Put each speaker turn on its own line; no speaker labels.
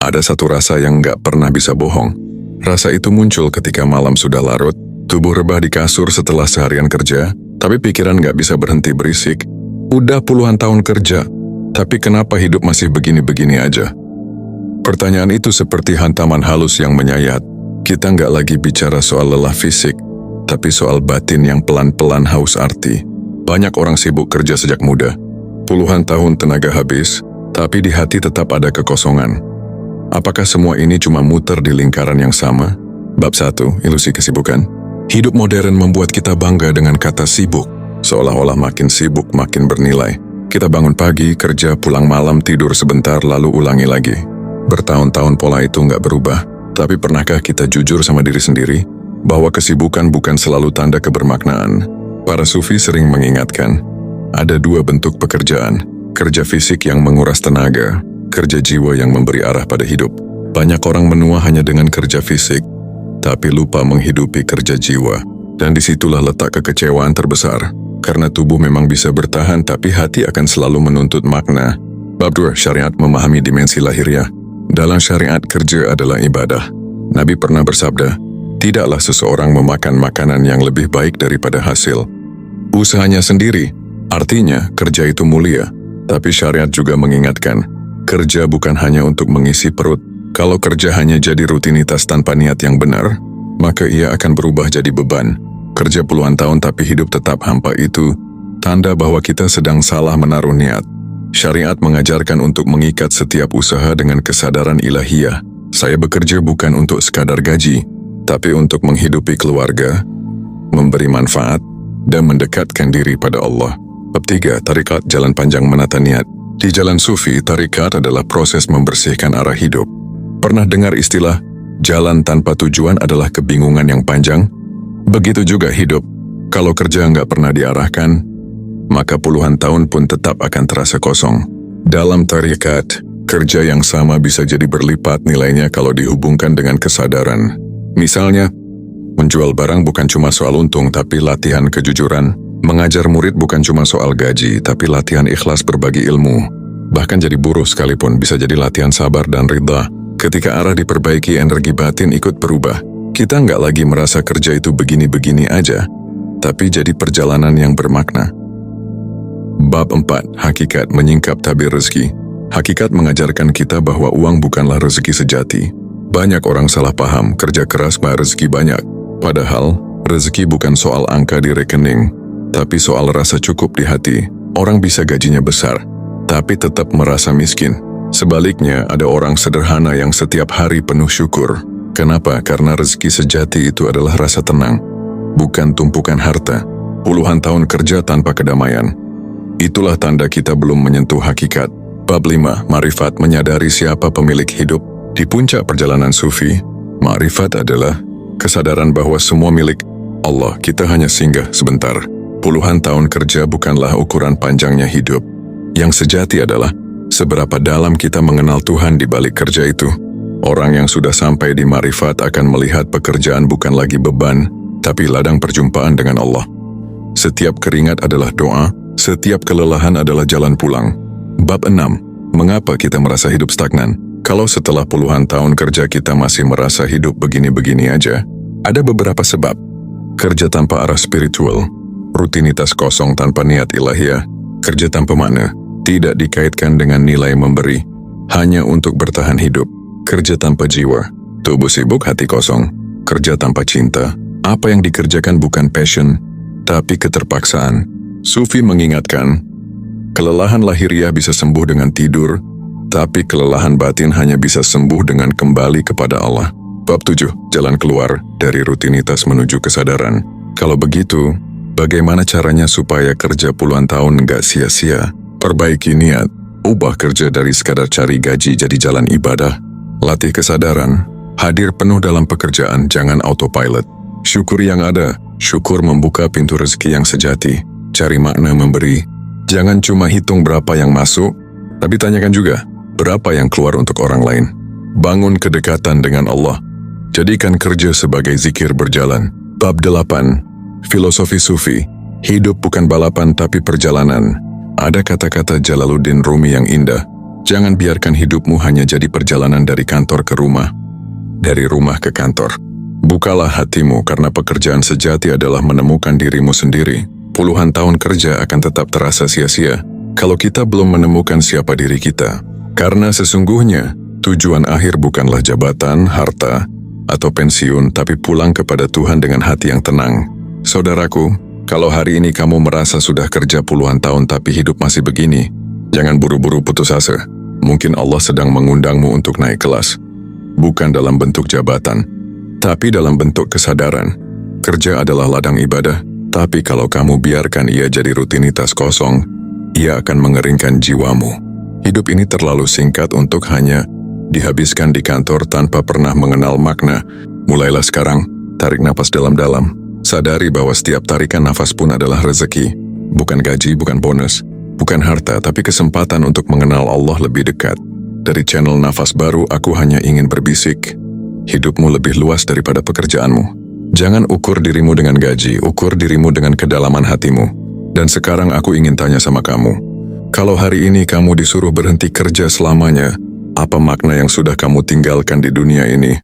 Ada satu rasa yang nggak pernah bisa bohong. Rasa itu muncul ketika malam sudah larut, tubuh rebah di kasur setelah seharian kerja, tapi pikiran nggak bisa berhenti berisik. Udah puluhan tahun kerja, tapi kenapa hidup masih begini-begini aja? Pertanyaan itu seperti hantaman halus yang menyayat. Kita nggak lagi bicara soal lelah fisik, tapi soal batin yang pelan-pelan haus arti. Banyak orang sibuk kerja sejak muda. Puluhan tahun tenaga habis, tapi di hati tetap ada kekosongan. Apakah semua ini cuma muter di lingkaran yang sama? Bab 1, ilusi kesibukan. Hidup modern membuat kita bangga dengan kata sibuk. Seolah-olah makin sibuk makin bernilai. Kita bangun pagi, kerja, pulang malam, tidur sebentar, lalu ulangi lagi. Bertahun-tahun pola itu nggak berubah. Tapi pernahkah kita jujur sama diri sendiri bahwa kesibukan bukan selalu tanda kebermaknaan? Para sufi sering mengingatkan, ada dua bentuk pekerjaan, kerja fisik yang menguras tenaga, kerja jiwa yang memberi arah pada hidup. Banyak orang menua hanya dengan kerja fisik, tapi lupa menghidupi kerja jiwa. Dan disitulah letak kekecewaan terbesar, karena tubuh memang bisa bertahan tapi hati akan selalu menuntut makna. Bab 2, syariat memahami dimensi lahiriah. Dalam syariat, kerja adalah ibadah. Nabi pernah bersabda, tidaklah seseorang memakan makanan yang lebih baik daripada hasil usahanya sendiri. Artinya, kerja itu mulia. Tapi syariat juga mengingatkan, kerja bukan hanya untuk mengisi perut. Kalau kerja hanya jadi rutinitas tanpa niat yang benar, maka ia akan berubah jadi beban. Kerja puluhan tahun tapi hidup tetap hampa itu tanda bahwa kita sedang salah menaruh niat. Syariat mengajarkan untuk mengikat setiap usaha dengan kesadaran ilahiyah. Saya bekerja bukan untuk sekadar gaji, tapi untuk menghidupi keluarga, memberi manfaat, dan mendekatkan diri pada Allah. Bab 3, tarikat jalan panjang menata niat. Di jalan sufi, tarikat adalah proses membersihkan arah hidup. Pernah dengar istilah, jalan tanpa tujuan adalah kebingungan yang panjang? Begitu juga hidup. Kalau kerja nggak pernah diarahkan, maka puluhan tahun pun tetap akan terasa kosong. Dalam tarikat, kerja yang sama bisa jadi berlipat nilainya kalau dihubungkan dengan kesadaran. Misalnya, menjual barang bukan cuma soal untung tapi latihan kejujuran. Mengajar murid bukan cuma soal gaji tapi latihan ikhlas berbagi ilmu. Bahkan jadi buruh sekalipun bisa jadi latihan sabar dan ridha. Ketika arah diperbaiki, energi batin ikut berubah. Kita nggak lagi merasa kerja itu begini-begini aja, tapi jadi perjalanan yang bermakna. Bab 4, hakikat menyingkap tabir rezeki. Hakikat mengajarkan kita bahwa uang bukanlah rezeki sejati. Banyak orang salah paham, kerja keras mah rezeki banyak. Padahal, rezeki bukan soal angka di rekening, tapi soal rasa cukup di hati. Orang bisa gajinya besar, tapi tetap merasa miskin. Sebaliknya, ada orang sederhana yang setiap hari penuh syukur. Kenapa? Karena rezeki sejati itu adalah rasa tenang, bukan tumpukan harta. Puluhan tahun kerja tanpa kedamaian. Itulah tanda kita belum menyentuh hakikat. Bab 5, ma'rifat menyadari siapa pemilik hidup. Di puncak perjalanan sufi, ma'rifat adalah kesadaran bahwa semua milik Allah, kita hanya singgah sebentar. Puluhan tahun kerja bukanlah ukuran panjangnya hidup. Yang sejati adalah seberapa dalam kita mengenal Tuhan di balik kerja itu. Orang yang sudah sampai di ma'rifat akan melihat pekerjaan bukan lagi beban, tapi ladang perjumpaan dengan Allah. Setiap keringat adalah doa, setiap kelelahan adalah jalan pulang. Bab 6, mengapa kita merasa hidup stagnan? Kalau setelah puluhan tahun kerja kita masih merasa hidup begini-begini aja, ada beberapa sebab. Kerja tanpa arah spiritual, rutinitas kosong tanpa niat ilahiyah, kerja tanpa makna, tidak dikaitkan dengan nilai memberi, hanya untuk bertahan hidup. Kerja tanpa jiwa, tubuh sibuk hati kosong, kerja tanpa cinta. Apa yang dikerjakan bukan passion, tapi keterpaksaan. Sufi mengingatkan, kelelahan lahiriah bisa sembuh dengan tidur, tapi kelelahan batin hanya bisa sembuh dengan kembali kepada Allah. Bab 7, jalan keluar dari rutinitas menuju kesadaran. Kalau begitu, bagaimana caranya supaya kerja puluhan tahun nggak sia-sia? Perbaiki niat, ubah kerja dari sekadar cari gaji jadi jalan ibadah. Latih kesadaran, hadir penuh dalam pekerjaan, jangan autopilot. Syukur yang ada, syukur membuka pintu rezeki yang sejati. Cari makna memberi, jangan cuma hitung berapa yang masuk, tapi tanyakan juga, berapa yang keluar untuk orang lain. Bangun kedekatan dengan Allah, jadikan kerja sebagai zikir berjalan. Bab 8, filosofi sufi, hidup bukan balapan tapi perjalanan. Ada kata-kata Jalaluddin Rumi yang indah, Jangan biarkan hidupmu hanya jadi perjalanan dari kantor ke rumah, dari rumah ke kantor. Bukalah hatimu karena pekerjaan sejati adalah menemukan dirimu sendiri. Puluhan tahun kerja akan tetap terasa sia-sia kalau kita belum menemukan siapa diri kita. Karena sesungguhnya, tujuan akhir bukanlah jabatan, harta, atau pensiun, tapi pulang kepada Tuhan dengan hati yang tenang. Saudaraku, kalau hari ini kamu merasa sudah kerja puluhan tahun tapi hidup masih begini, jangan buru-buru putus asa. Mungkin Allah sedang mengundangmu untuk naik kelas. Bukan dalam bentuk jabatan, tapi dalam bentuk kesadaran. Kerja adalah ladang ibadah, tapi kalau kamu biarkan ia jadi rutinitas kosong, ia akan mengeringkan jiwamu. Hidup ini terlalu singkat untuk hanya dihabiskan di kantor tanpa pernah mengenal makna. Mulailah sekarang, tarik nafas dalam-dalam. Sadari bahwa setiap tarikan nafas pun adalah rezeki. Bukan gaji, bukan bonus, bukan harta, tapi kesempatan untuk mengenal Allah lebih dekat. Dari channel Nafas Baru, aku hanya ingin berbisik. Hidupmu lebih luas daripada pekerjaanmu. Jangan ukur dirimu dengan gaji, ukur dirimu dengan kedalaman hatimu. Dan sekarang aku ingin tanya sama kamu. Kalau hari ini kamu disuruh berhenti kerja selamanya, apa makna yang sudah kamu tinggalkan di dunia ini?